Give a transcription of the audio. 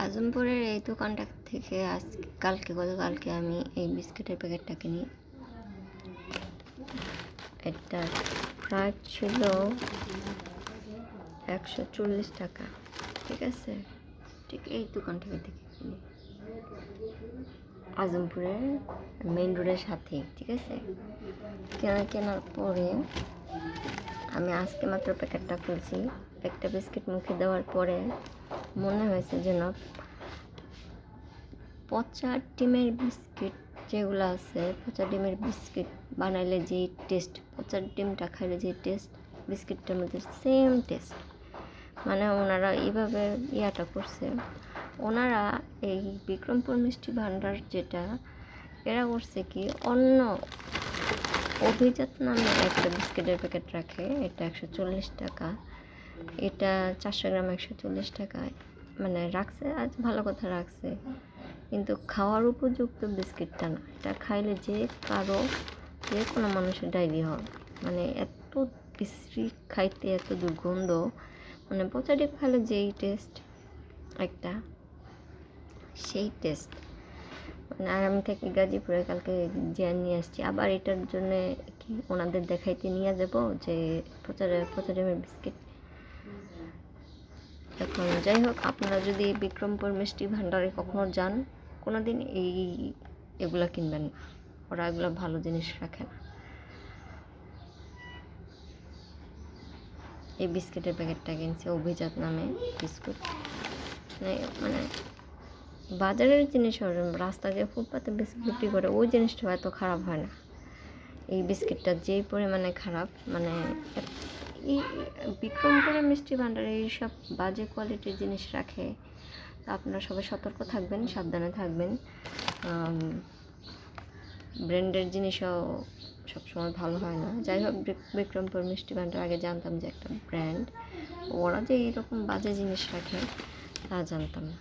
আজমপুরের এই দোকানটা থেকে গতকালকে আমি এই বিস্কিটের প্যাকেটটা কিনি। এটার প্রাইস ছিল 140 টাকা। ঠিক আছে, ঠিক এই দোকান থেকে কিনি, আজমপুরের মেইন রোডের সাথে। ঠিক আছে, কেনার পরে আমি আজকে মাত্র প্যাকেটটা খুলছি। একটা বিস্কিট মুখে দেওয়ার পরে মনে হয়েছে যেন পচা ডিমের বিস্কিট যেগুলো আছে, পচা ডিমের বিস্কিট বানাইলে যে টেস্ট, পচা ডিমটা খাইলে যে টেস্ট, বিস্কিটটার মধ্যে সেম টেস্ট। মানে ওনারা এইভাবে ইয়াটা করছে। ওনারা এই বিক্রমপুর মিষ্টি ভাণ্ডার যেটা, এরা করছে কি, অন্য অভিজাত নামে একটা বিস্কিটের প্যাকেট রাখে। এটা 140 টাকা, এটা 400 গ্রাম 140 টাকায় মানে রাখছে। আজ ভালো কথা রাখছে, কিন্তু খাওয়ার উপযুক্ত বিস্কিটটা না। এটা খাইলে যে কোনো মানুষের ডায়রিয়া হয়। মানে এত বিশ্রী খাইতে, এত দুর্গন্ধ। মানে পচা ডিম খাইলে যেই টেস্ট একটা, সেই টেস্ট। মানে আর আমি থাকি গাজীপুরে, কালকে যে নিয়ে আসছি। আবার এটার জন্যে কি ওনাদের দেখাইতে নিয়ে যাব যে পচা ডিমের বিস্কিট। এখন যাই হোক, আপনারা যদি বিক্রমপুর মিষ্টি ভাণ্ডারে কখনো যান, কোনো দিন এগুলা কিনবেন না। ওরা এগুলো ভালো জিনিস রাখে না। এই বিস্কিটের প্যাকেটটা কিনছে অভিজাত নামে বিস্কুট। মানে বাজারের জিনিস, রাস্তা যে ফুটপাতে বিক্রি করে ওই জিনিসটা এত খারাপ হয় না। এই বিস্কিটটা যেই পরিমাণে খারাপ, মানে এই বিক্রমপুরে মিষ্টি ভাণ্ডারে এইসব বাজে কোয়ালিটির জিনিস রাখে। আপনারা সবাই সতর্ক থাকবেন, সাবধানে থাকবেন। ব্র্যান্ডের জিনিসও সবসময় ভালো হয় না। যাই হোক, বিক্রমপুর মিষ্টি ভাণ্ডার আগে জানতাম যে একটা ব্র্যান্ড, ওরা যে এইরকম বাজে জিনিস রাখে তা জানতাম না।